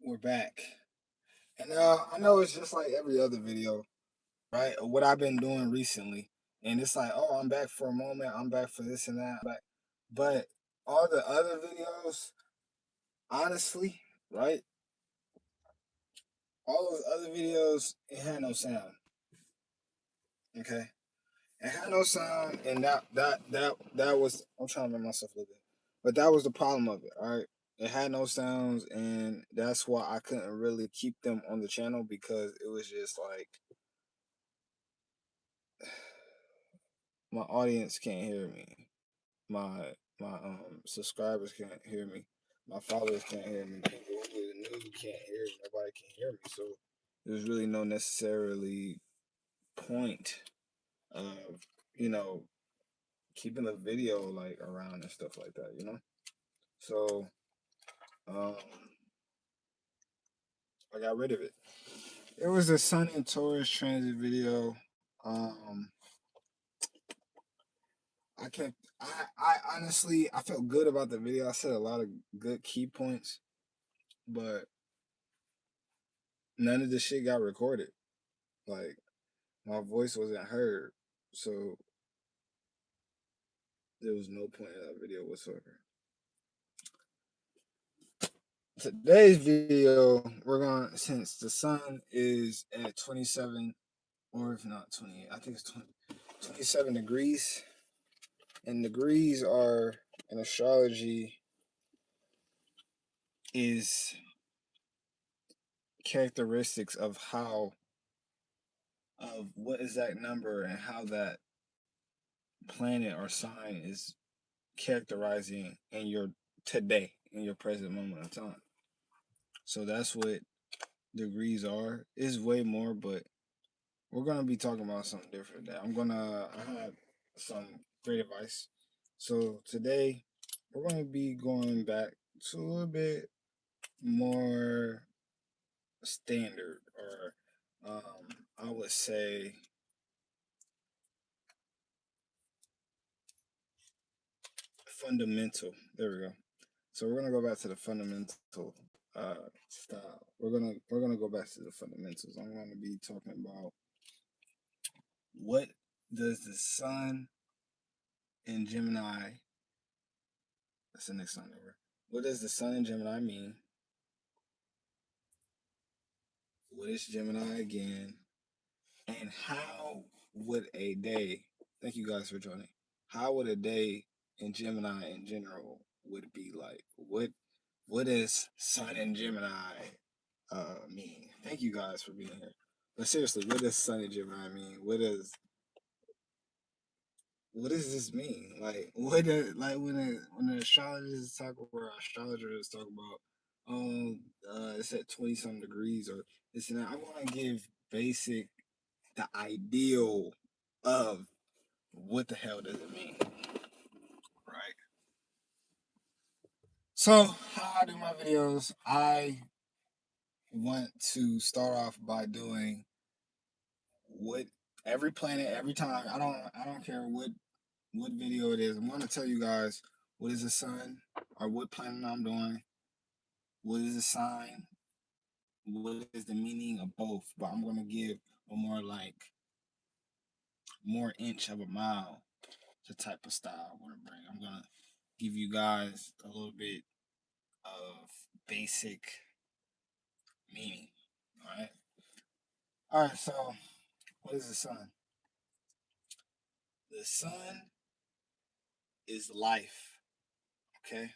We're back. And I know it's just like every other video, right? What I've been doing recently. And it's like, oh, I'm back for a moment. I'm back for this and that. But all the other videos, honestly, right? All those other videos, it had no sound. Okay? It had no sound, and that was, I'm trying to make myself look good. But that was the problem of it, all right? It had no sounds, and that's why I couldn't really keep them on the channel, because it was just like my audience can't hear me. My subscribers can't hear me. My followers can't hear me. People who are new can't hear me. Nobody can hear me. So there's really no necessarily point of, you know, keeping the video like around and stuff like that, you know? So um I got rid of it. It was a Sun and Taurus transit video. Um I honestly, I felt good about the video. I said a lot of good key points, but none of the shit got recorded. Like, my voice wasn't heard, so there was no point in that video whatsoever. Today's video, we're going, since the sun is at 27, or if not 28, I think it's 27 degrees. And degrees are, in astrology, is characteristics of what is that number and how that planet or sign is characterizing in your today, in your present moment of time. So that's what degrees are. It's way more, but we're gonna be talking about something different. I have some great advice. So today we're gonna be going back to a little bit more standard, or I would say fundamental. There we go. So we're gonna go back to the fundamental style. We're gonna go back to the fundamentals. I'm gonna be talking about what does the sun in Gemini. That's the next sign over. What does the sun in Gemini mean? What is Gemini again? And how would a day? Thank you guys for joining. How would a day in Gemini in general would be like? What does sun in Gemini mean? Thank you guys for being here. But seriously, what does sun in Gemini mean? What does this mean? Like, what does, like, when the astrologers talk, or astrologers talk about, it's at 20 some degrees or this and that, I want to give basic, the ideal of what the hell does it mean, right? So how I do my videos, I want to start off by doing what every planet, every time. I don't care what video it is. I'm going to tell you guys what is the sun, or what planet I'm doing, what is the sign, what is the meaning of both. But I'm going to give a more inch of a mile, the type of style I want to bring. I'm going to give you guys a little bit of basic meaning. All right. All right. So what is the sun? The sun is life. Okay.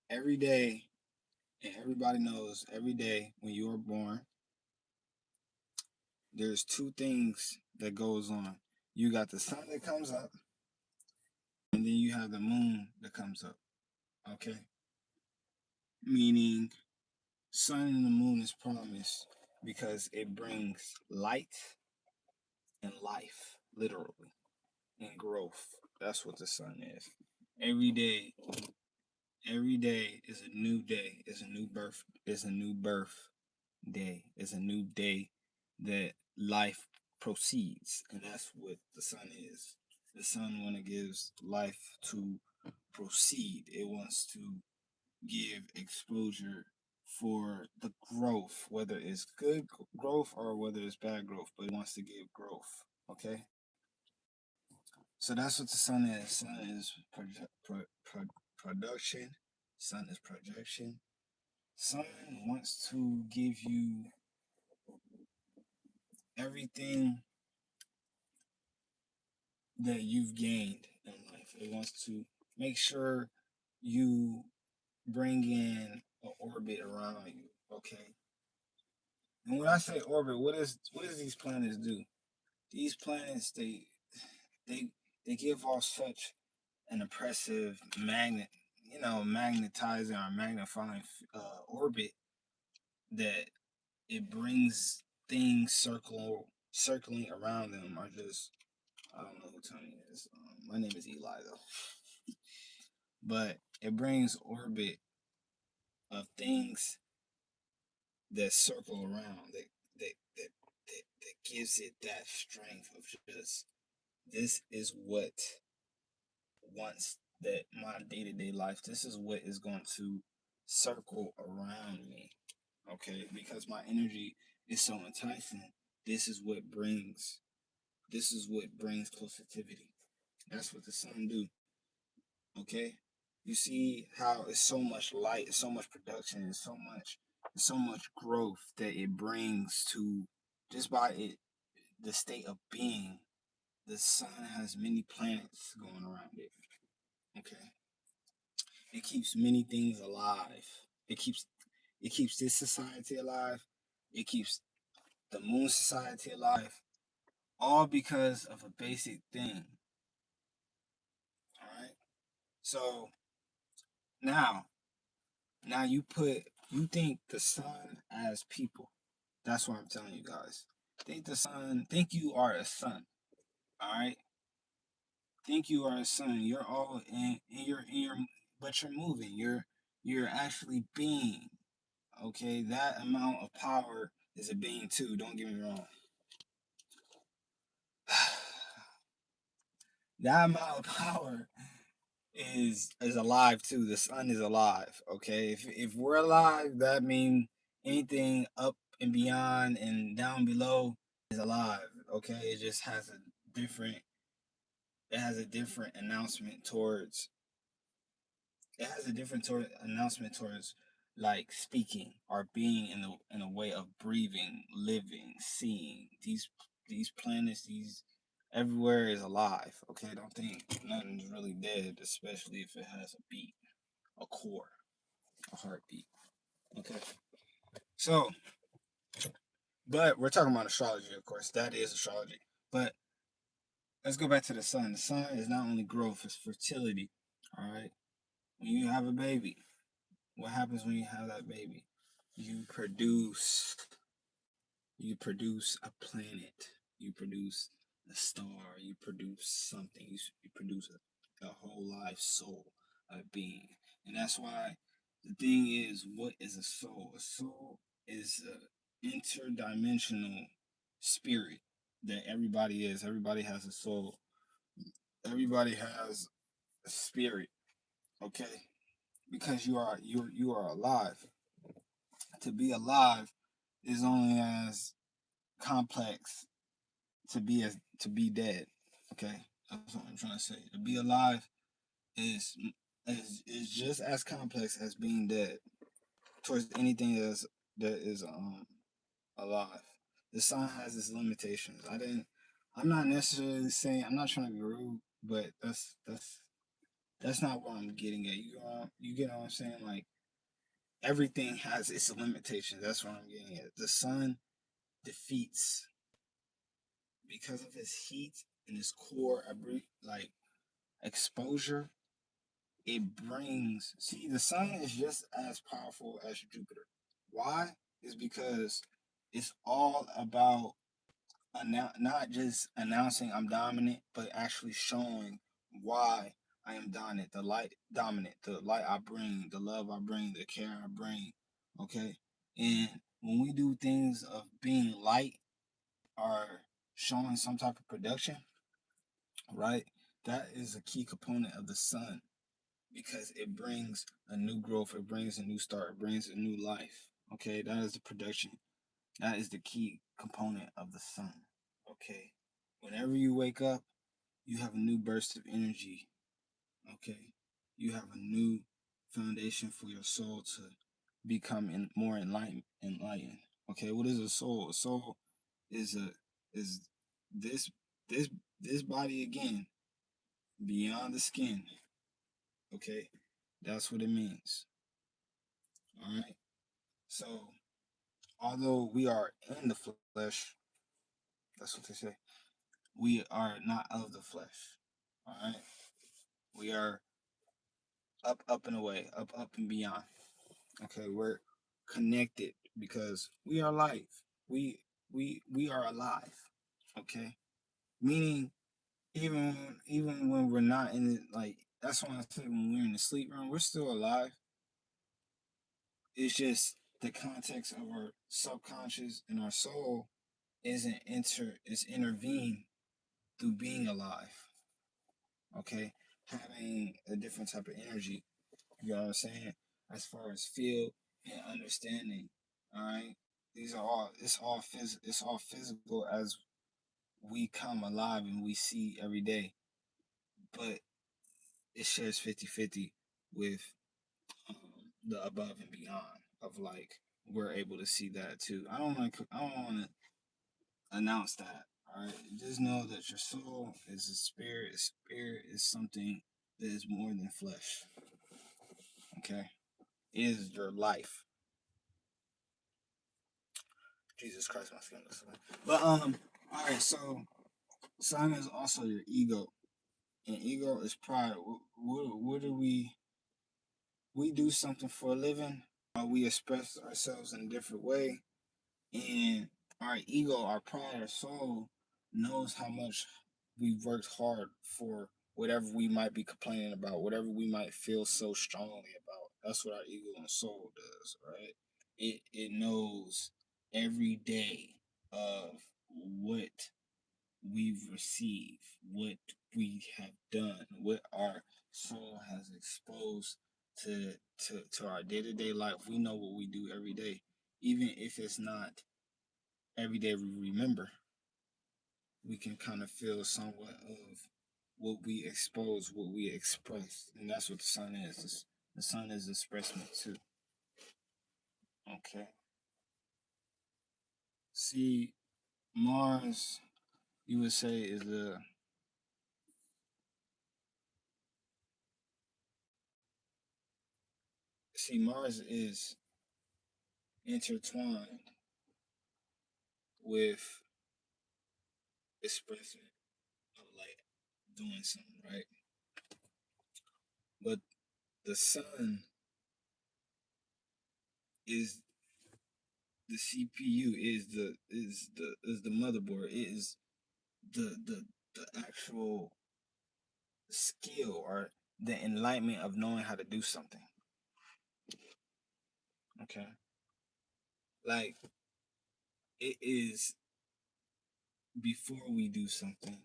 Every day, and everybody knows, every day when you are born, there's two things that goes on. You got the sun that comes up, and then you have the moon that comes up. Okay? Meaning, sun and the moon is promised because it brings light and life, literally, and growth. That's what the sun is. Every day, every day is a new day. It's a new birth. It's a new birth day. It's a new day that life proceeds, and that's what the sun is. The sun, when it gives life to proceed, it wants to give exposure for the growth, whether it's good growth or whether it's bad growth, but it wants to give growth. Okay? So that's what the sun is. Sun is production. Sun is projection. Sun wants to give you everything that you've gained in life. It wants to make sure you bring in an orbit around you. Okay? And when I say orbit, what does these planets do? These planets they they give off such an impressive magnetizing or magnifying orbit that it brings things circling around them are just, I don't know who Tony is. My name is Eli though, but it brings orbit of things that circle around that gives it that strength of just, this is what once that my day-to-day life, this is what is going to circle around me. Okay, because my energy is so enticing. This is what brings positivity. That's what the sun do. Okay, you see how it's so much light, it's so much production, it's so much growth that it brings to, just by it, the state of being. The sun has many planets going around it. Okay, it keeps many things alive. It keeps this society alive. It keeps the moon society alive. All because of a basic thing. Alright? So now you think the sun as people. That's what I'm telling you guys. Think you are a sun. Alright? Think you are a sun. You're all in your but you're moving. You're actually being. Okay, that amount of power is a being too. Don't get me wrong. That amount of power is alive too. The sun is alive. Okay, if we're alive, that means anything up and beyond and down below is alive. Okay, it just has a different announcement towards like speaking or being in a way of breathing, living, seeing. These planets, these everywhere is alive. Okay, don't think nothing's really dead, especially if it has a beat, a core, a heartbeat. Okay, so but we're talking about astrology, of course. That is astrology. But let's go back to the sun. The sun is not only growth, it's fertility. All right, when you have a baby, what happens when you have that baby? You produce a planet, you produce a star, you produce something, you produce a whole life soul, a being. And that's why the thing is, what is a soul? A soul is an interdimensional spirit that everybody is. Everybody has a soul. Everybody has a spirit. Okay, because you are alive. To be alive is only as complex to be dead. Okay, that's what I'm trying to say. To be alive is is just as complex as being dead towards anything that is alive. The sun has its limitations. I'm not necessarily saying, I'm not trying to be rude, but that's not what I'm getting at. You get what I'm saying? Like, everything has its limitations. That's what I'm getting at. The sun defeats, because of its heat and its core, like exposure. It brings. See, the sun is just as powerful as Jupiter. Why? Is because it's all about not just announcing I'm dominant, but actually showing why I am dominant. The light I bring, the love I bring, the care I bring. Okay, and when we do things of being light or showing some type of production, right? That is a key component of the sun. because it brings a new growth, it brings a new start, it brings a new life. Okay, that is the production. That is the key component of the sun. Okay, whenever you wake up, you have a new burst of energy. Okay, you have a new foundation for your soul to become more enlightened. Okay, what is a soul? A soul is this this this body again, beyond the skin. Okay, that's what it means. All right. So although we are in the flesh, that's what they say. We are not of the flesh. All right. We are up and away, up and beyond. Okay, we're connected because we are life. We we are alive. Okay, meaning even when we're not in it, like that's why I say when we're in the sleep room, we're still alive. It's just the context of our subconscious and our soul is intervened through being alive. Okay, having a different type of energy. You know what I'm saying? As far as feel and understanding. All right. These are all it's all physical as we come alive and we see every day. But it shares 50-50 with the above and beyond of like we're able to see that too. I don't want to announce that. All right. Just know that your soul is a spirit. Spirit is something that is more than flesh. Okay. It is your life. Jesus Christ, my skin looks like. But all right. So sun is also your ego, and ego is pride. What do we do something for a living? We express ourselves in a different way, and our ego, our pride, our soul knows how much we've worked hard for whatever we might be complaining about, whatever we might feel so strongly about. That's what our ego and soul does, right? It knows every day of what we've received, what we have done, what our soul has exposed to our day-to-day life. We know what we do every day, even if it's not every day we remember. We can kind of feel somewhat of what we expose, what we express, and that's what the sun is. The sun is expressment too. Okay. See, Mars, you would say, is the Mars is intertwined with expressing of like doing something, right? But the sun is the CPU, is the motherboard, it is the actual skill or the enlightenment of knowing how to do something. Okay. Like it is before we do something,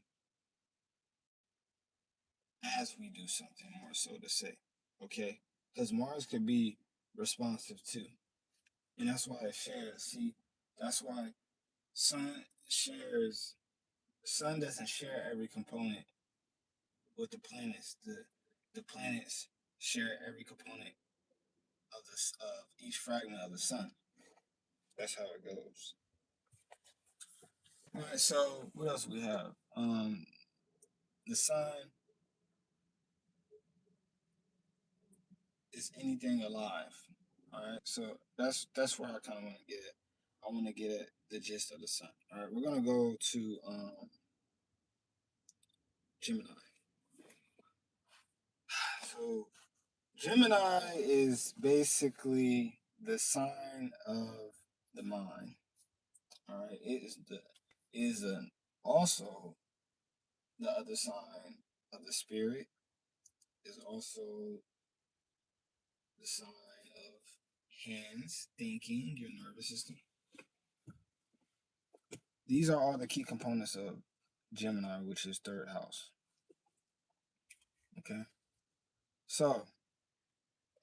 as we do something, more so to say. Okay. Because Mars could be responsive too. And that's why it shares. See, that's why Sun shares Sun doesn't share every component with the planets. The planets share every component of each fragment of the sun. That's how it goes. All right, so what else we have? The sun is anything alive. All right, so that's where I kind of want to get it. I want to get at the gist of the sun. All right, we're gonna go to Gemini. So Gemini is basically the sign of the mind. All right, it is an also the other sign of the spirit, is also the sign of hands, thinking, your nervous system. These are all the key components of Gemini, which is third house. Okay. So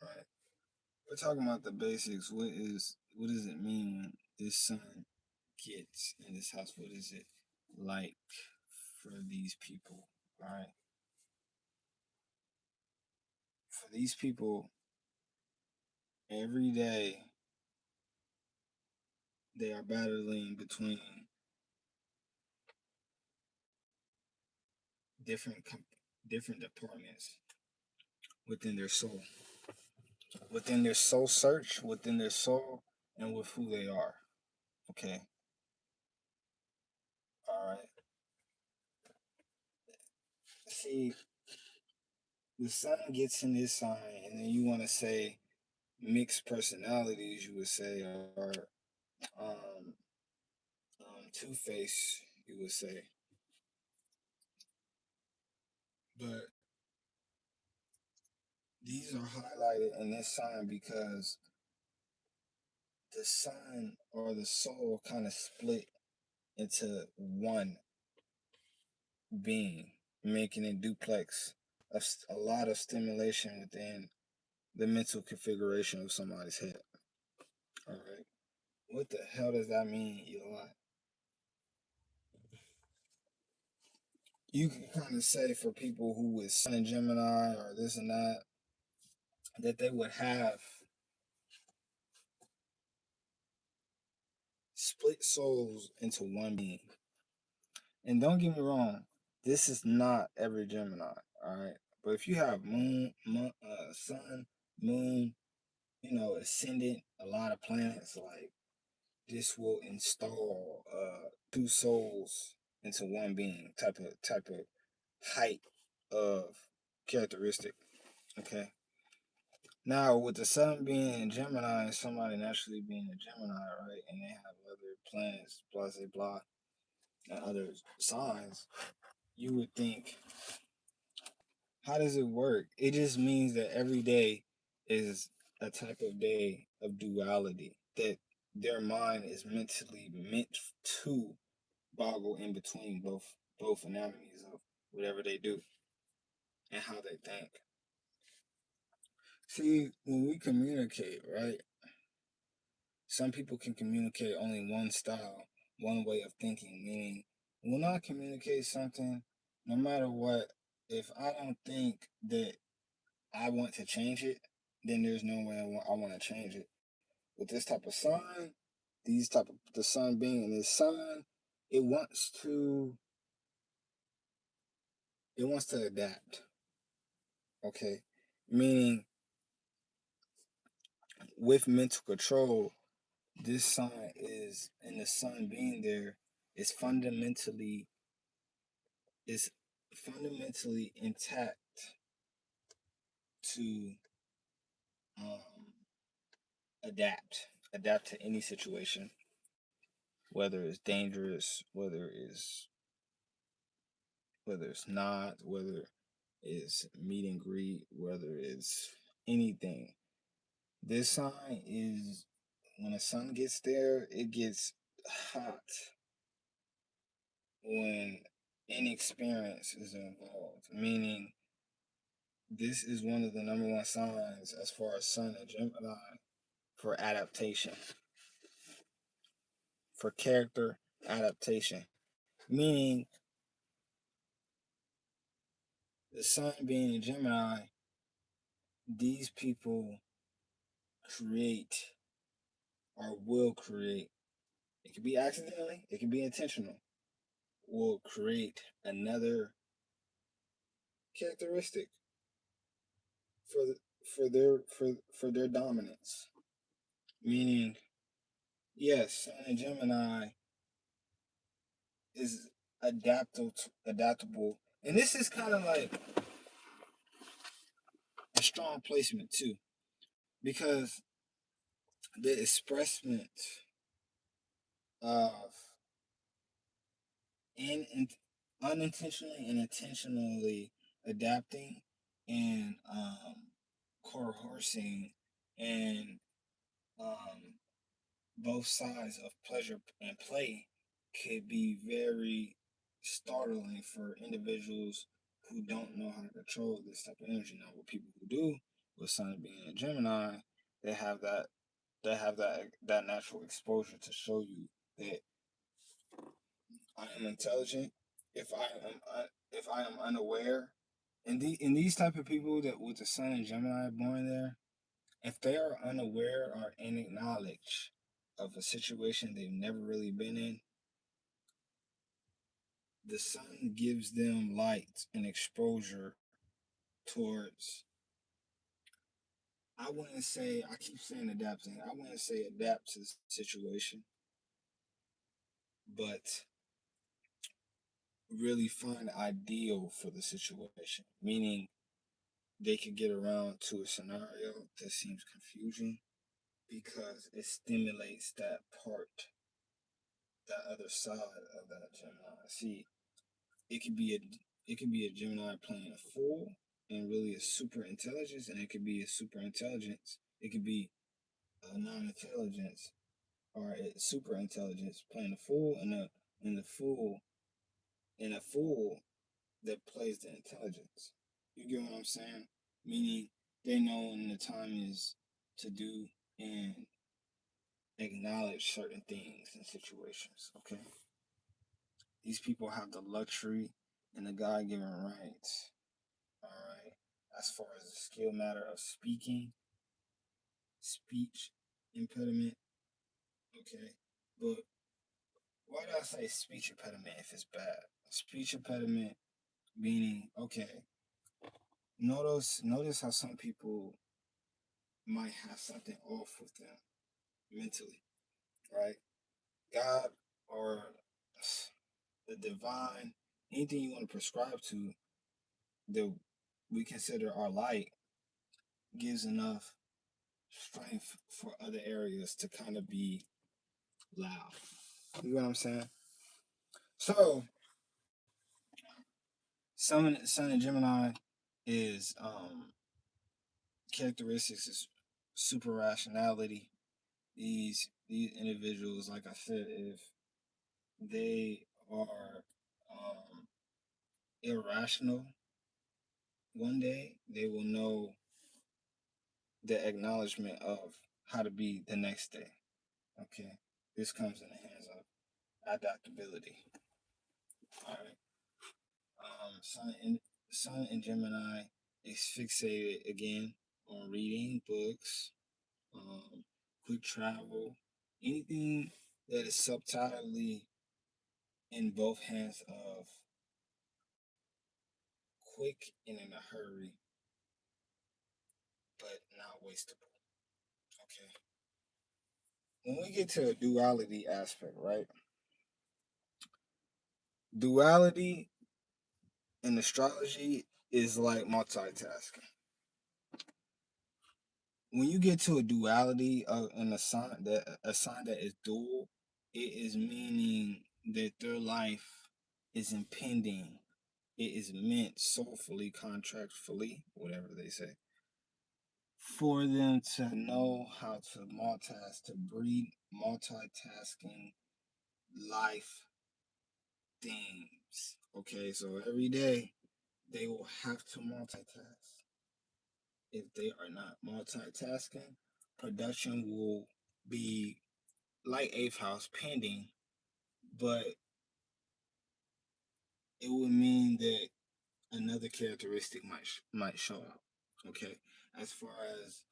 right? We're talking about the basics. What does it mean when this sun gets in this house? What is it like for these people? All right. For these people, every day they are battling between different different departments within their soul, search, within their soul, and with who they are. Okay. All right. See, the sun gets in this sign, and then you want to say mixed personalities. You would say, or um, two-face. You would say, but these are highlighted in this sign because the sun or the soul kind of split into one being, making it duplex. A lot of stimulation within the mental configuration of somebody's head. All right. What the hell does that mean, Eli? You can kind of say for people who is Sun and Gemini or this and that they would have split souls into one being. And don't get me wrong, this is not every Gemini, all right? But if you have sun, moon, ascendant, a lot of planets, like this will install two souls into one being type of height of characteristic. Okay. Now with the sun being in Gemini and somebody naturally being a Gemini, right, and they have other planets, blah blah blah, and other signs, you would think, how does it work? It just means that every day is a type of day of duality, that their mind is mentally meant to boggle in between both anatomies of whatever they do and how they think. See, when we communicate, right? Some people can communicate only one style, one way of thinking, meaning when I communicate something, no matter what, if I don't think that I want to change it, then there's no way I want to change it. With this type of sign, the sun being in this sign, it wants to adapt. Okay, meaning with mental control, this sign is, and the sun being there is fundamentally intact to um, adapt to any situation, whether it's dangerous, whether it's not, whether it's meet and greet, whether it's anything. This sign is, when the sun gets there, it gets hot when inexperience is involved, meaning this is one of the number one signs as far as Sun and Gemini for adaptation, for character adaptation. Meaning, the Sun being in Gemini, these people create or will create, it could be accidentally, it could be intentional, will create another characteristic for their dominance. Meaning, yes, Sun and Gemini is adaptable. And this is kind of like a strong placement too, because the expressment of in unintentionally and intentionally adapting and coercing and both sides of pleasure and play could be very startling for individuals who don't know how to control this type of energy. Now, with people who do, with Sun being a Gemini, they have that natural exposure to show you that I am intelligent. If I am unaware, and these type of people that with the Sun and Gemini born there, if they are unaware or in knowledge of a situation they've never really been in, the Sun gives them light and exposure towards, I wouldn't say, I keep saying adapting, I wouldn't say adapt to the situation, but really find ideal for the situation, meaning they could get around to a scenario that seems confusing because it stimulates that part, that other side of that Gemini. See, it could be a Gemini playing a fool and really a super intelligence, and it could be a super intelligence. It could be a non-intelligence or a super intelligence playing a fool and the fool and a fool that plays the intelligence. You get what I'm saying? Meaning they know when the time is to do and acknowledge certain things and situations. Okay, these people have the luxury and the God-given rights. All right, as far as the skill matter of speaking, speech impediment. Okay, but why do I say speech impediment if it's bad? Speech impediment meaning, okay, notice how some people might have something off with them mentally, right? God or the divine, anything you want to prescribe to that we consider our light gives enough strength for other areas to kind of be loud. You know what I'm saying? So, Sun and Gemini is characteristics is super rationality. These individuals, like I said, if they are irrational, one day they will know the acknowledgement of how to be the next day. Okay, this comes in the hands of adaptability. All right. Sun in Gemini is fixated again on reading books, quick travel, anything that is subtly in both hands of quick and in a hurry, but not wastable. Okay. When we get to a duality aspect, right? Duality in astrology is like multitasking. When you get to a duality of in a sign that is dual, it is meaning that their life is impending. It is meant soulfully, contractfully, whatever they say, for them to know how to multitask, to breed multitasking life themes. Okay, so every day they will have to multitask. If they are not multitasking, production will be like eighth house pending, but it would mean that another characteristic might show up. Okay, as far as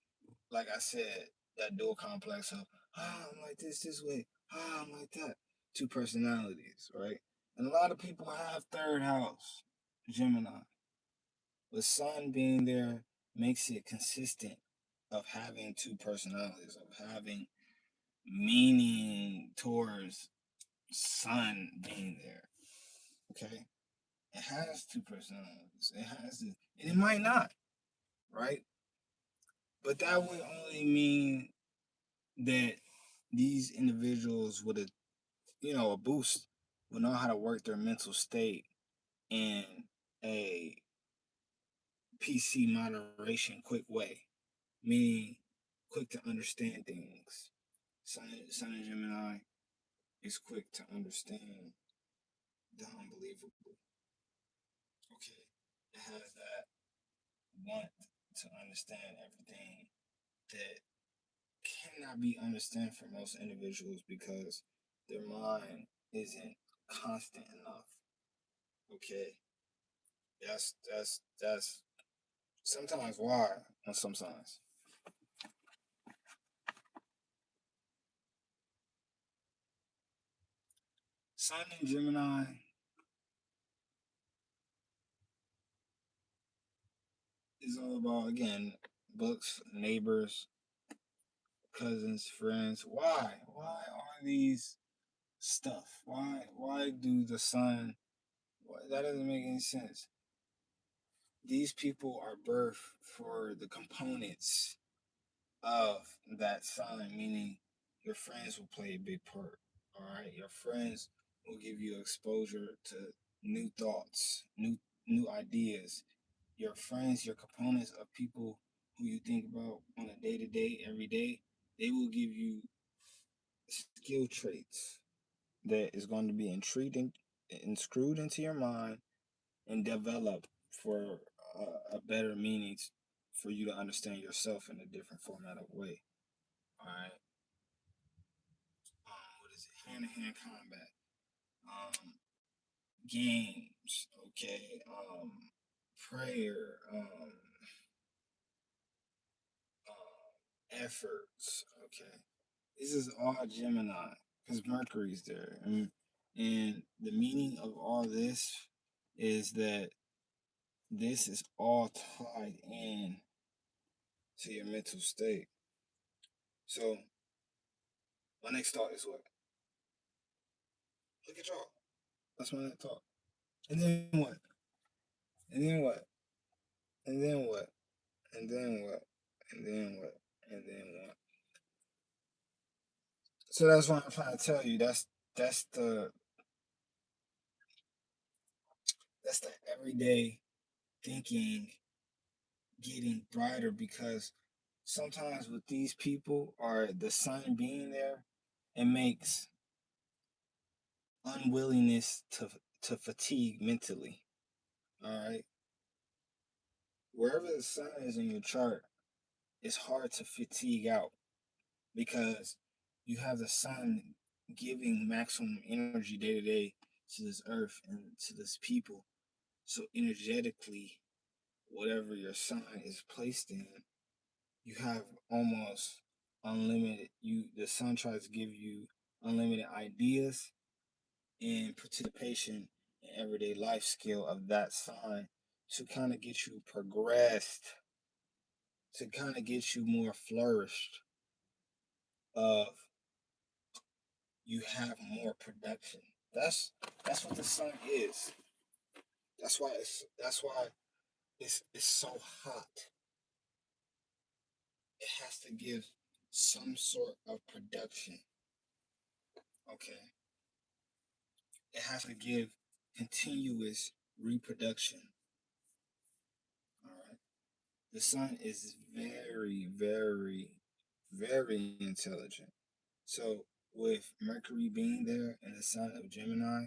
like I said, that dual complex of I'm like this way, I'm like that. Two personalities, right? And a lot of people have third house Gemini. With Sun being there makes it consistent of having two personalities, of having meaning towards Sun being there. Okay? It has two personalities. It has it, and it might not, right? But that would only mean that these individuals with a boost will know how to work their mental state in a PC moderation quick way, meaning quick to understand things. Sun and Gemini is quick to understand the unbelievable. Okay, it has that want to understand everything that cannot be understood for most individuals because their mind isn't constant enough. Okay, that's sometimes why on some signs. Sun in Gemini is all about, again, books, neighbors, cousins, friends. Why? Why are these stuff? Why do the sun? That doesn't make any sense. These people are birthed for the components of that sign, meaning your friends will play a big part. All right, your friends will give you exposure to new thoughts, new ideas. Your friends, your components of people who you think about on a day to day, every day, they will give you skill traits that is going to be intriguing and screwed into your mind and develop for a better meaning for you to understand yourself in a different format of way. All right. What is it? Hand to hand combat. Games. Okay. Prayer. Efforts. Okay. This is all Gemini because Mercury's there, and the meaning of all this is that this is all tied in to your mental state. So my next thought is what? Look at y'all. That's my next thought. And then what? And then what? And then what? And then what? And then what? And then what? So that's what I'm trying to tell you. That's the that's the everyday thinking getting brighter because sometimes with these people or the sun being there, it makes unwillingness to fatigue mentally. All right. Wherever the sun is in your chart, it's hard to fatigue out because you have the sun giving maximum energy day to day to this earth and to this people. So energetically, whatever your sign is placed in, you have almost unlimited. The sun tries to give you unlimited ideas and participation in everyday life skill of that sign to kind of get you progressed, to kind of get you more flourished of you have more production. That's what the sun is. That's why it's so hot. It has to give some sort of production. Okay. It has to give continuous reproduction. All right. The sun is very, very, very intelligent. So with Mercury being there and the sign of Gemini,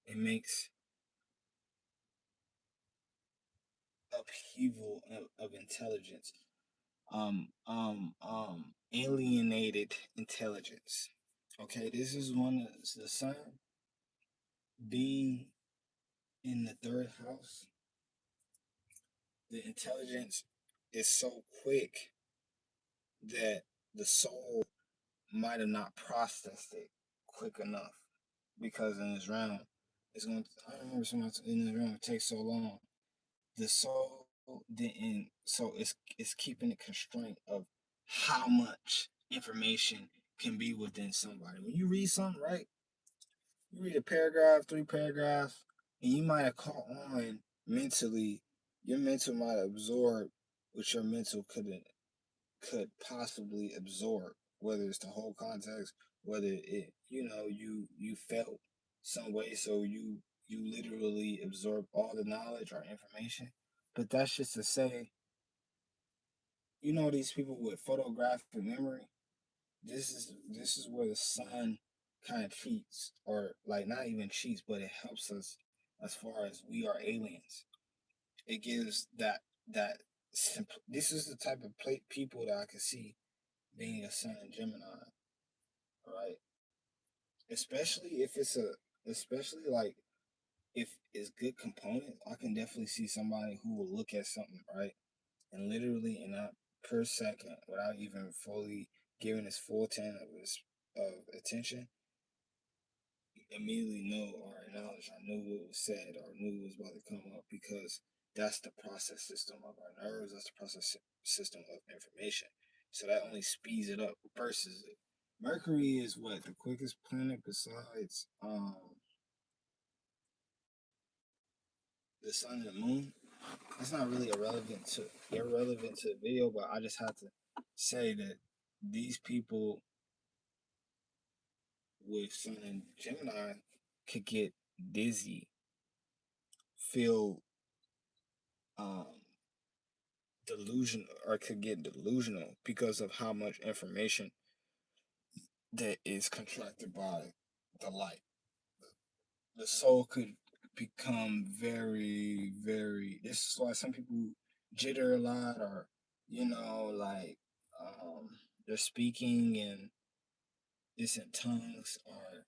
it makes upheaval of intelligence. Alienated intelligence. Okay, this is one of the sun being in the third house. The intelligence is so quick that the soul might have not processed it quick enough because in this realm, it's going to, I remember somebody in this realm, it takes so long. The soul didn't, so it's keeping the constraint of how much information can be within somebody. When you read something, right? You read a paragraph, 3 paragraphs, and you might have caught on mentally, your mental might have absorbed what your mental could possibly absorb, whether it's the whole context, whether it you felt some way, so you literally absorb all the knowledge or information. But that's just to say, these people with photographic memory, this is where the sun kind of cheats, or like not even cheats, but it helps us as far as we are aliens. It gives that this is the type of people that I can see being a Sun in Gemini, right? Especially if it's especially like if it's good component, I can definitely see somebody who will look at something, right, and literally in that per second, without even fully giving his full 10 of attention, immediately know or acknowledge I knew what was said or knew what was about to come up, because that's the process system of our nerves. That's the process system of information. So that only speeds it up versus it. Mercury is what, the quickest planet besides the sun and the moon. It's not really irrelevant to the video, but I just have to say that these people with Sun and Gemini could get dizzy, feel um, delusion, or could get delusional because of how much information that is contracted by the light. The soul could become very, very. This is why some people jitter a lot, or like they're speaking and it's in tongues, or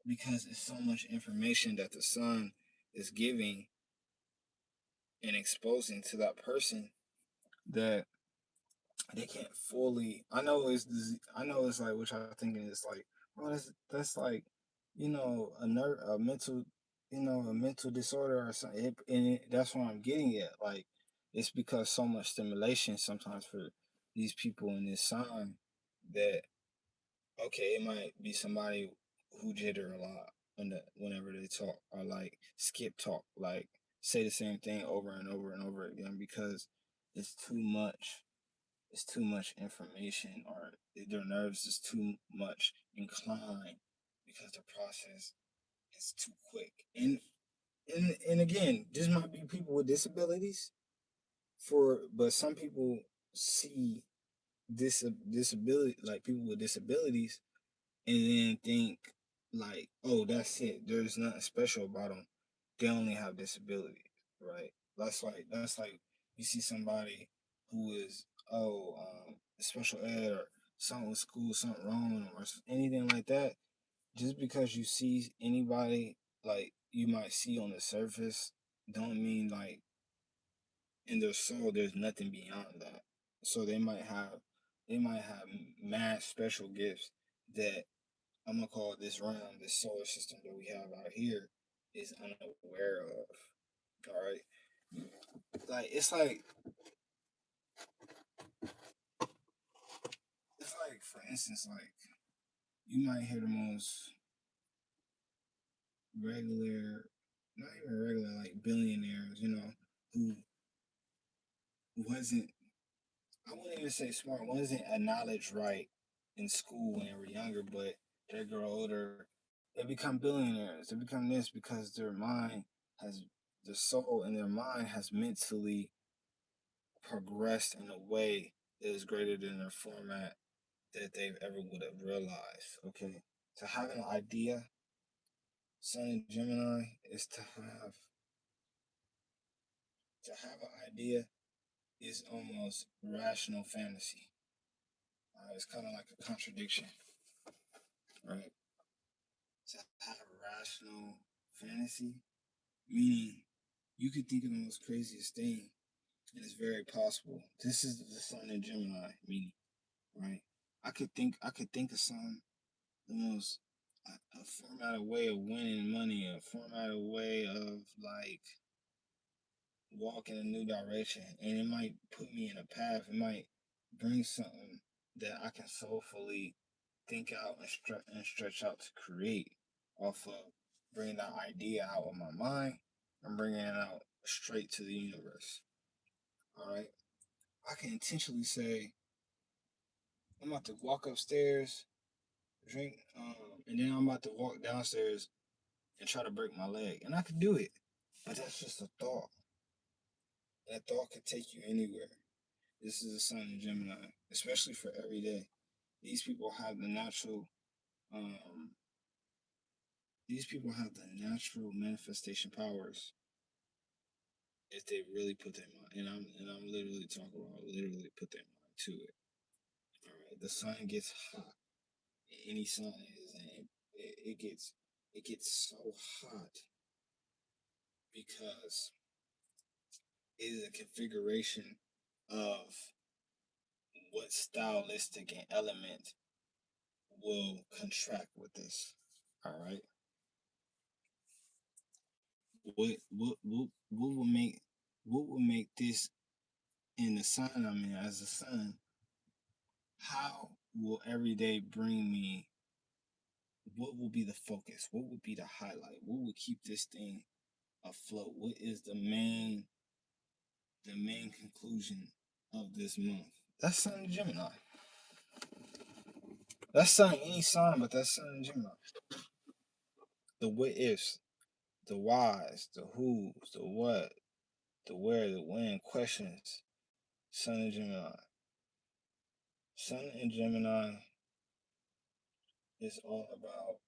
because it's so much information that the sun is giving and exposing to that person that they can't fully. I know it's like, which I'm thinking is like, well, that's like, a mental, a mental disorder or something. That's what I'm getting at. Like, it's because so much stimulation sometimes for these people in this sign that, okay, it might be somebody who jitter a lot whenever they talk, or like skip talk, like say the same thing over and over and over again because it's too much. It's too much information, or their nerves is too much inclined because the process is too quick. And again, this might be people with disabilities, but some people see disability, like people with disabilities, and then think like, oh, that's it. There's nothing special about them. They only have disability, right? That's like you see somebody who is special ed or something with school, something wrong or anything like that. Just because you see anybody like you might see on the surface, don't mean like in their soul there's nothing beyond that. So they might have mad special gifts that I'm gonna call this realm, this solar system that we have out here, is unaware of. All right, like it's like for instance, like you might hear the most regular, not even regular, like billionaires, who wasn't, I wouldn't even say smart, wasn't acknowledged right in school when they were younger, but they grow older, they become billionaires. They become this because has, their soul and their mind has mentally progressed in a way that is greater than their format that they've ever would have realized. Okay. To have an idea, Sun in Gemini, is to have an idea is almost rational fantasy. It's kind of like a contradiction, right? To have rational fantasy, meaning you could think of the most craziest thing, and it's very possible. This is the Sun in Gemini, meaning, right? I could think of some the most a formatted way of winning money, a formatted way of like walking a new direction, and it might put me in a path. It might bring something that I can soulfully think out and stretch out to create off of bringing that idea out of my mind and bringing it out straight to the universe. All right, I can intentionally say I'm about to walk upstairs, drink, and then I'm about to walk downstairs and try to break my leg, and I could do it. But that's just a thought. That thought could take you anywhere. This is a Sun in Gemini, especially for every day. These people have the natural. Um, these people have the natural manifestation powers if they really put their mind, and I'm literally talking about literally put their mind to it. All right, the sun gets hot. Any sun is, and it gets so hot because it is a configuration of what stylistic and element will contract with this. All right. What will make this in the sun I'm in as a sun? How will every day bring me? What will be the focus? What will be the highlight? What will keep this thing afloat? What is the main conclusion of this month? That's Sun in Gemini. That's Sun any sign, but that's Sun in Gemini. The what ifs, the whys, the who's, the what, the where, the when, questions. Sun in Gemini. Sun in Gemini is all about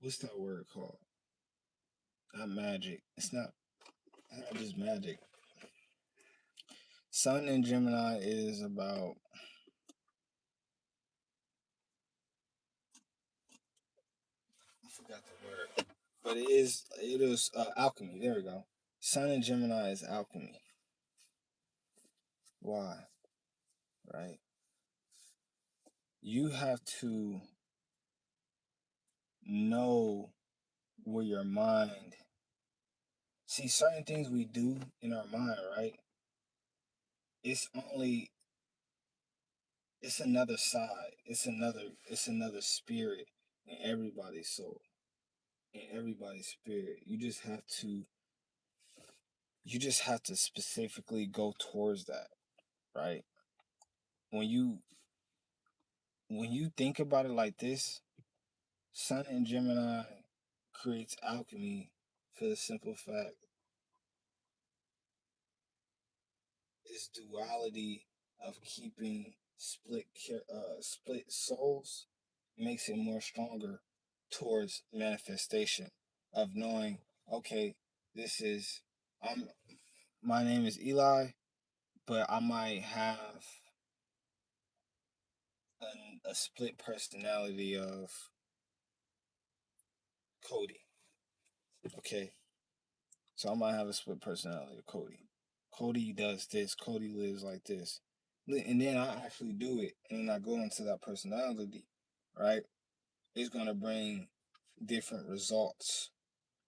what's that word called? Not magic. It's not just magic. Sun in Gemini is about I forgot the word, but it is alchemy. There we go. Sun in Gemini is alchemy. Why? Right? You have to know where your mind. See, certain things we do in our mind, right? It's another side. It's another spirit in everybody's soul, in everybody's spirit. You just have to specifically go towards that, right? When you think about it like this, Sun in Gemini creates alchemy for the simple fact this duality of keeping split souls makes it more stronger towards manifestation of knowing, okay, this is my name is Eli, but I might have a split personality of Cody. Okay, so I might have a split personality of Cody. Cody does this. Cody lives like this, and then I actually do it, and I go into that personality, right? It's gonna bring different results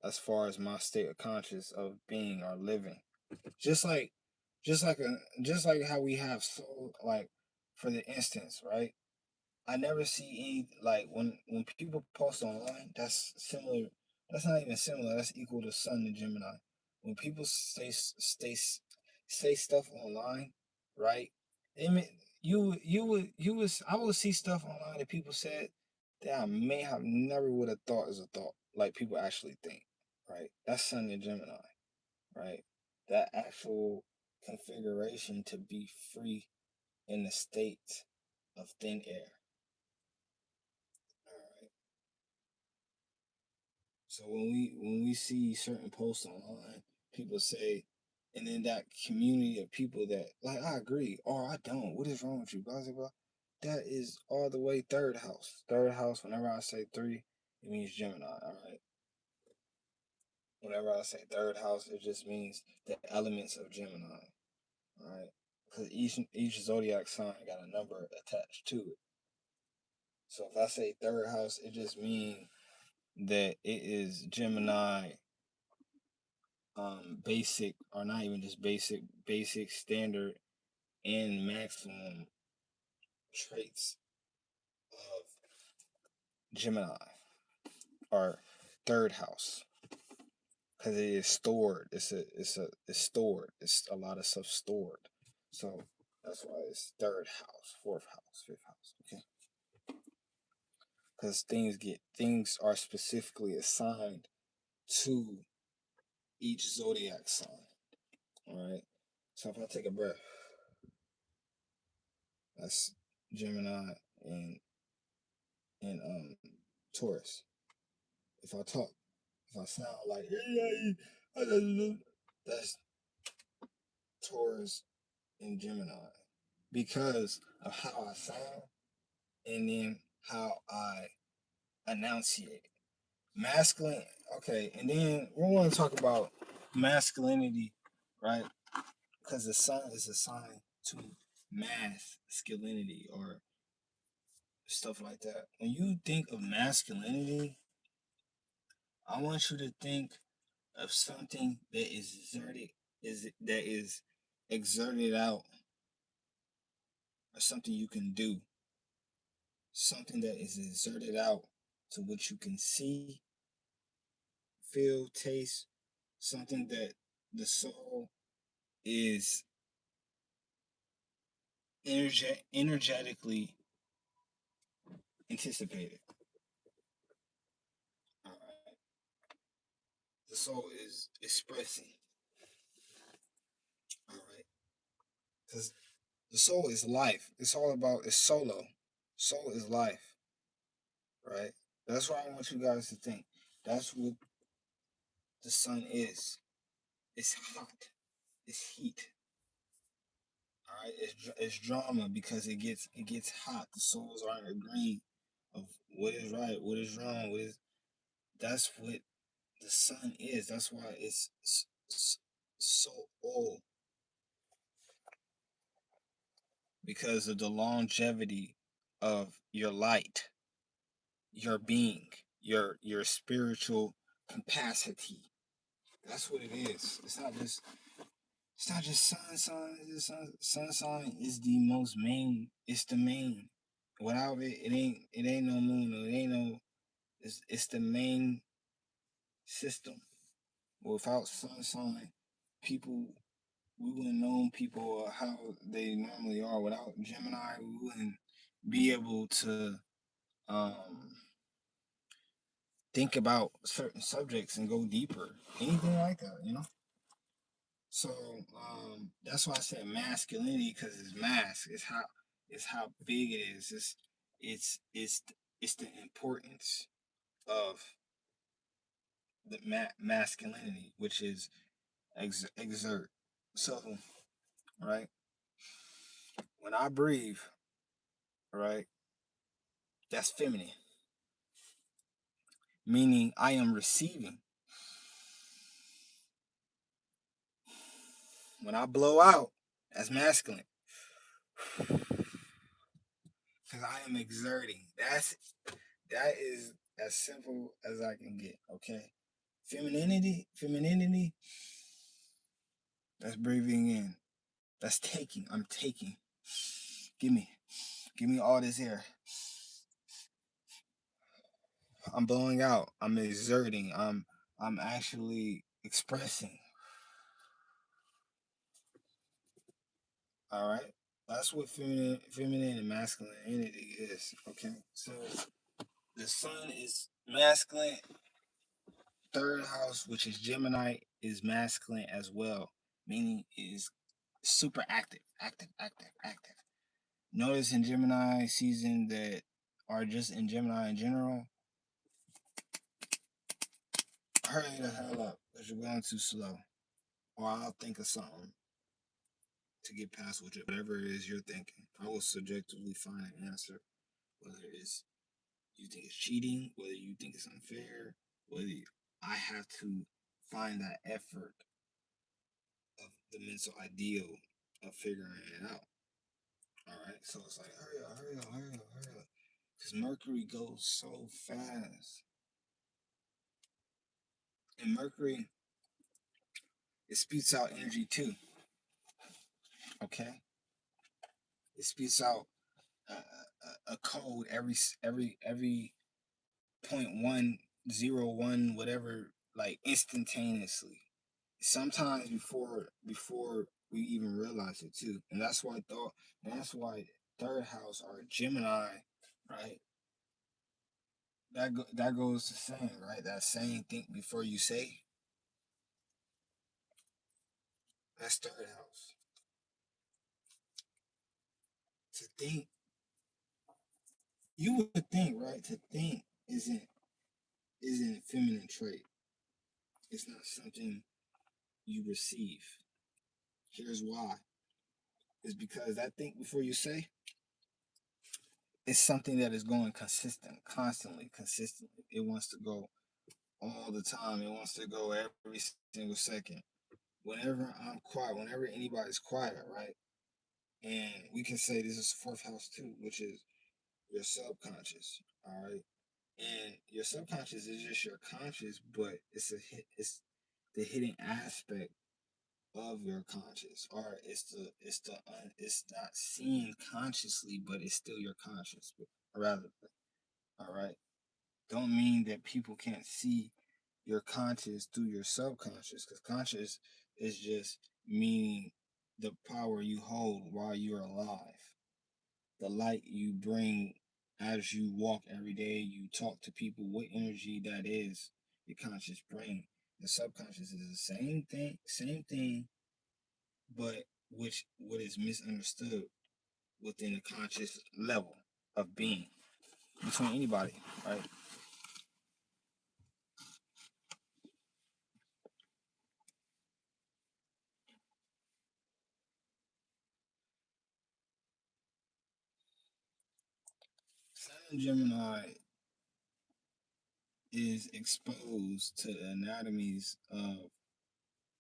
as far as my state of conscious of being or living. Just like just like how we have soul, like for the instance, right? I never see any like when people post online. That's similar. That's not even similar. That's equal to Sun and Gemini. When people say stuff online, right? They may, I would see stuff online that people said that I may have never would have thought as a thought. Like people actually think, right? That's Sun and Gemini, right? That actual configuration to be free in the state of thin air. Alright. So when we see certain posts online, people say, and then that community of people that like I agree or I don't. What is wrong with you? Blah blah blah. That is all the way third house. Third house. Whenever I say three, it means Gemini. All right. Whenever I say third house, it just means the elements of Gemini. All right. Because each zodiac sign got a number attached to it. So if I say third house, it just means that it is Gemini basic, or not even just basic standard and maximum traits of Gemini or third house, because it is stored. It's stored. It's a lot of stuff stored. So that's why it's third house, fourth house, fifth house. Okay, because things are specifically assigned to each zodiac sign. All right. So if I take a breath, that's Gemini. in Taurus. If I talk, if I sound like that's Taurus and Gemini because of how I sound and then how I enunciate. Masculine, okay, and then we want to talk about masculinity, right? Because the sun is assigned to masculinity or stuff like that. When you think of masculinity, I want you to think of something that is exerted out, or something you can do, something that is exerted out to what you can see, feel, taste, something that the soul is energetically anticipated. All right. The soul is expressing. All right. Because the soul is life. It's all about, it's solo. Soul is life. Right? That's what I want you guys to think. That's what the sun is. It's hot. It's heat. All right. It's drama because it gets hot. The souls aren't agreeing of what is right, what is wrong, what is. That's what the sun is. That's why it's so old, because of the longevity of your light, your being, your spiritual capacity. That's what it is. It's not just sun sign. Sun sign is the most main. It's the main. Without it, it ain't no moon. It ain't no. It's the main system. Without sun sign, people, we wouldn't know people how they normally are. Without Gemini, we wouldn't be able to um, think about certain subjects and go deeper. Anything like that, you know. So that's why I said masculinity, because it's mask. It's how big it is. It's the importance of the masculinity, which is exert. So right when I breathe, right, that's feminine, meaning I am receiving. When I blow out, that's masculine, because I am exerting. That is as simple as I can get. Okay, femininity, that's breathing in. That's taking. I'm taking. Give me all this air. I'm blowing out. I'm exerting. I'm actually expressing. All right. That's what feminine and masculine energy is. Okay. So the sun is masculine. Third house, which is Gemini, is masculine as well, meaning is super active, active, active, active. Notice in Gemini season that, or just in Gemini in general, hurry the hell up because you're going too slow. Or I'll think of something to get past whatever it is you're thinking. I will subjectively find an answer, whether it's you think it's cheating, whether you think it's unfair, I have to find that effort of the mental ideal of figuring it out. All right, so it's like hurry up, hurry up, hurry up, hurry up, because Mercury goes so fast, and Mercury, it speeds out energy too. Okay, it speeds out a code every 0.101 whatever, like instantaneously. Sometimes before we even realize it too, and that's why third house or Gemini, right? That goes to saying, right? That saying, think before you say. That's third house. To think you would think, right? To think isn't a feminine trait. It's not something you receive. Here's why. It's because that think before you say is something that is going constantly, consistently. It wants to go all the time. It wants to go every single second. Whenever I'm quiet, whenever anybody's quiet, right? And we can say this is fourth house too, which is your subconscious. All right. And your subconscious is just your conscious, but it's the hidden aspect of your conscious, or it's not seen consciously, but it's still your conscious. Rather, all right. Don't mean that people can't see your conscious through your subconscious, because conscious is just meaning the power you hold while you're alive, the light you bring as you walk every day, you talk to people, what energy that is your conscious bring. The subconscious is the same thing, but which what is misunderstood within the conscious level of being between anybody, right? Sun Gemini is exposed to the anatomies of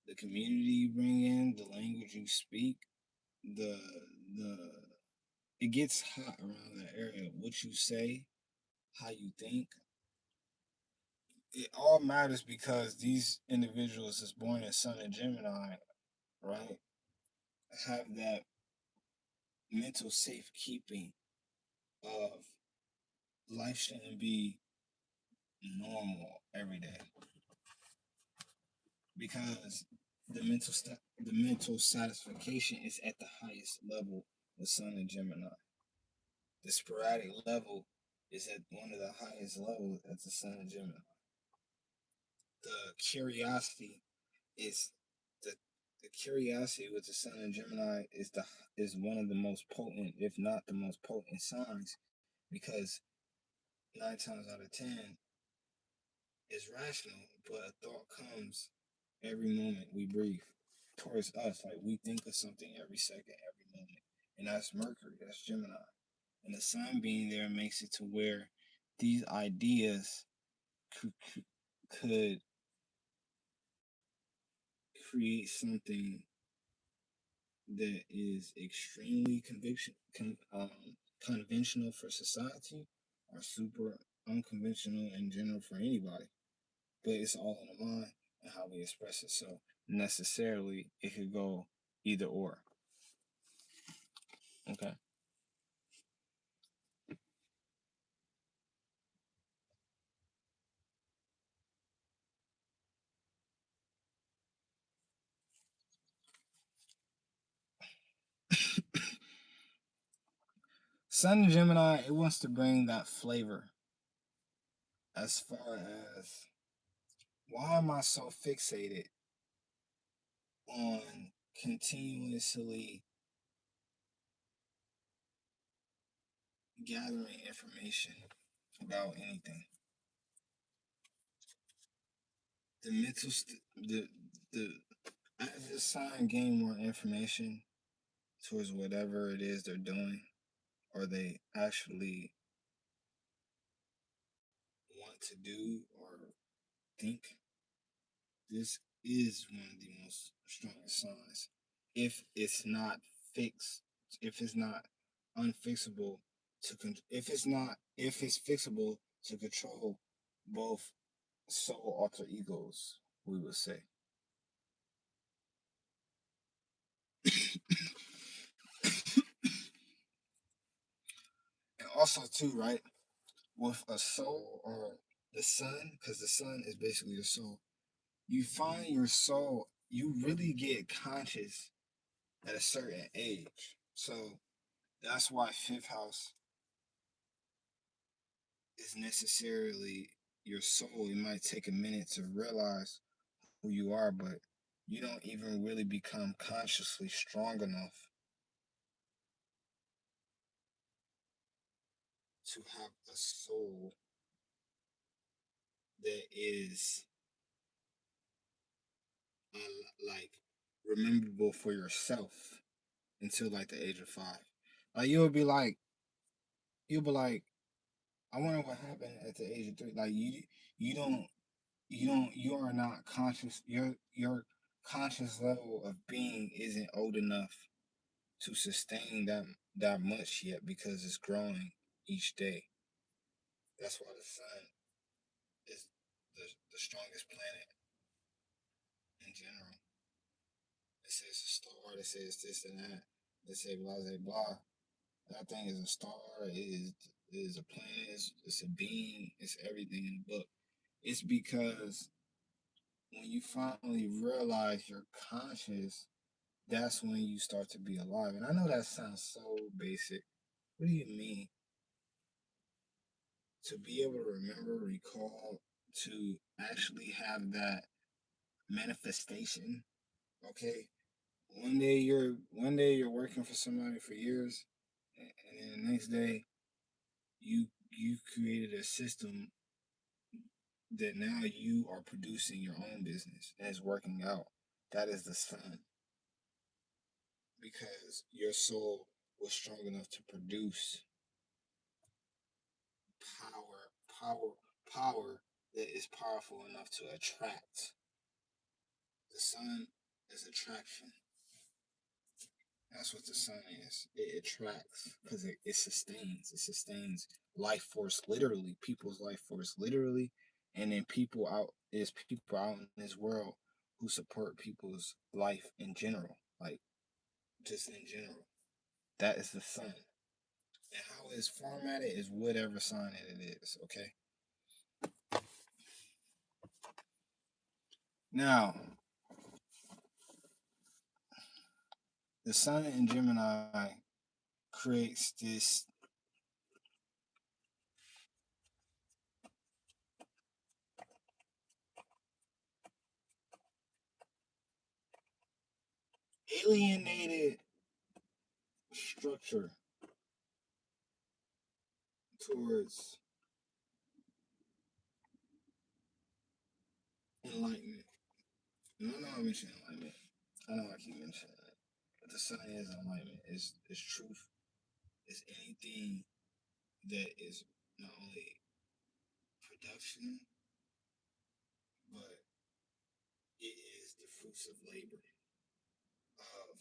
the community you bring in, the language you speak, the the it gets hot around that area. What you say, how you think, it all matters because these individuals that's born in Sun and Gemini, right, have that mental safekeeping of life shouldn't be normal every day because the mental satisfaction is at the highest level with Sun and Gemini. The sporadic level is at one of the highest levels at the Sun and Gemini. The curiosity is the the curiosity with the Sun and Gemini is one of the most potent, if not the most potent signs, because 9 times out of 10 is rational, but a thought comes every moment we breathe towards us. Like we think of something every second, every moment. And that's Mercury, that's Gemini. And the sun being there makes it to where these ideas could create something that is extremely conventional for society or super unconventional in general for anybody. But it's all in the mind and how we express it. So necessarily it could go either or. Okay. Sun and Gemini, it wants to bring that flavor as far as why am I so fixated on continuously gathering information about anything? The mental, the as the sign gain more information towards whatever it is they're doing, or they actually want to do or think, this is one of the most strongest signs. If it's not fixed, if it's not unfixable if it's fixable to control both soul alter egos, we would say. And also too, right, with a soul or the sun, because the sun is basically your soul. You find your soul, you really get conscious at a certain age. So that's why fifth house is necessarily your soul. It might take a minute to realize who you are, but you don't even really become consciously strong enough to have a soul that is like rememberable for yourself until like the age of 5. Like you'll be like, I wonder what happened at the age of 3. Like you don't, you are not conscious. Your conscious level of being isn't old enough to sustain that much yet because it's growing each day. That's why the sun is the strongest planet in general. It says a star. It says this and that. They say blah blah blah. That thing is a star. It is a planet. It's a being. It's everything in the book. It's because when you finally realize you're conscious, that's when you start to be alive. And I know that sounds so basic. What do you mean? To be able to remember, recall, to actually have that manifestation. Okay, one day you're working for somebody for years, and then the next day you created a system that now you are producing your own business and it's working out. That is the sun, because your soul was strong enough to produce power that is powerful enough to attract. The sun is attraction. That's what the sun is. It attracts because it sustains. It sustains life force, literally, people's life force, literally, and then people out in this world who support people's life in general, like just in general. That is the sun, and how it's formatted is whatever sign it is. Okay. Now, the sun in Gemini creates this alienated structure towards enlightenment. And I know I mentioned enlightenment. I know I keep mentioning it. But the sun is enlightenment. Is truth. Is anything that is not only production, but it is the fruits of labor of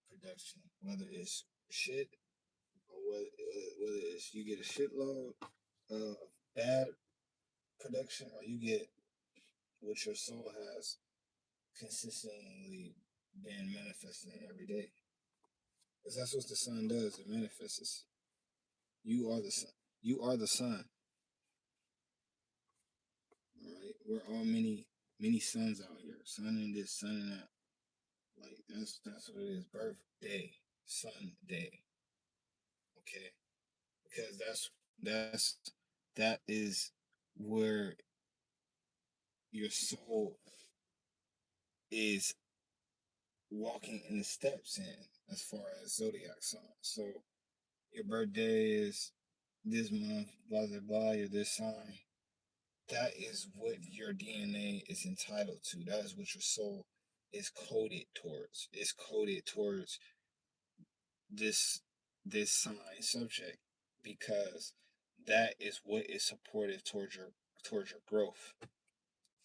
production. Whether it's shit or whether it's you get a shitload of bad production or you get what your soul has consistently been manifesting every day. Because that's what the sun does. It manifests. You are the sun. You are the sun. All right. We're all many suns out here. Sun in this, sun in that. Like that's what it is. Birthday, sun day. Okay. Because that is where your soul is walking in the steps in as far as zodiac signs. So your birthday is this month, blah blah blah, you're this sign. That is what your DNA is entitled to. That is what your soul is coded towards. It's coded towards this sign subject because that is what is supportive towards your growth,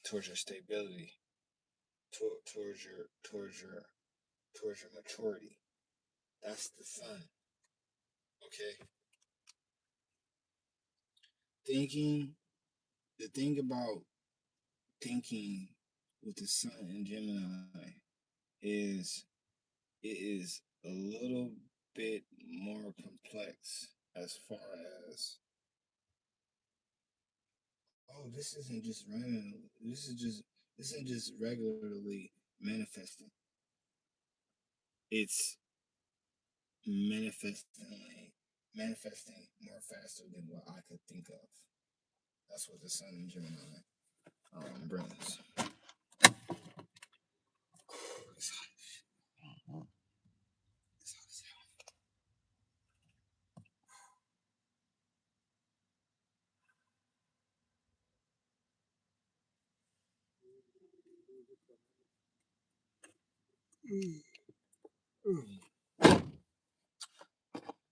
towards your stability, towards your maturity. That's the sun. Okay. Thinking the thing about thinking with the sun in Gemini is it is a little bit more complex as far as, oh, this isn't just random. This isn't just regularly manifesting. It's manifesting more faster than what I could think of. That's what the sun in Gemini brings. It's hot. It's hot as hell.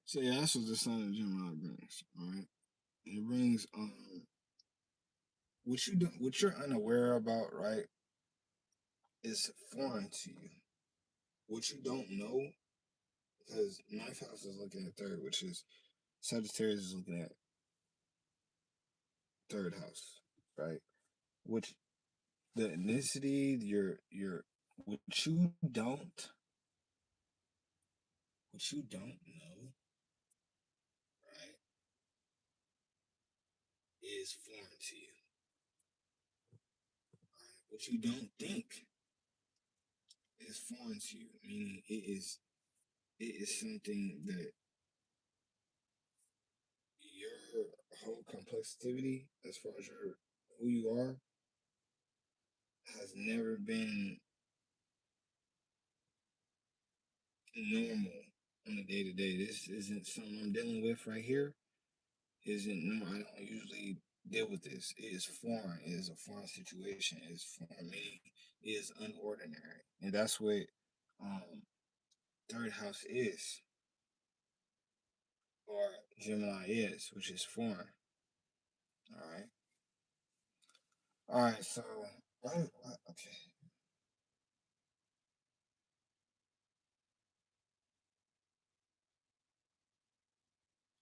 So yeah, that's what the sun of Gemini brings. All right, it brings what you do, what you're unaware about, right, is foreign to you. What you don't know, because ninth house is looking at third, which is Sagittarius is looking at third house, right? Which the ethnicity, what you don't, know, right, is foreign to you. Right? What you don't think is foreign to you, meaning it is something that your whole complexity, as far as who you are, has never been normal on a day to day. This isn't something I'm dealing with right here. Isn't no, I don't usually deal with this. It is foreign. It is a foreign situation. It is foreign, meaning it is unordinary, and that's what third house is, or Gemini is, which is foreign. All right. All right. So, okay.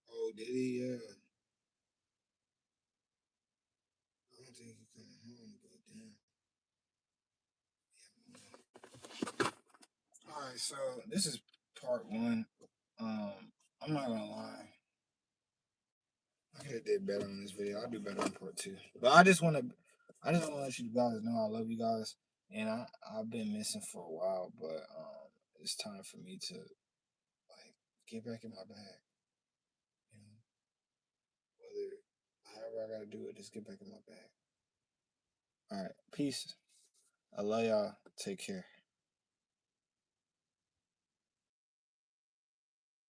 Oh, did he? Yeah. I don't think he's coming home, but damn. All right. So this is part one. I'm not gonna lie. I could have did better on this video. I'll do better on part two. But I just want to let you guys know I love you guys, and I've been missing for a while, but it's time for me to like get back in my bag. You know, whether however I gotta do it, just get back in my bag. All right, peace. I love y'all. Take care.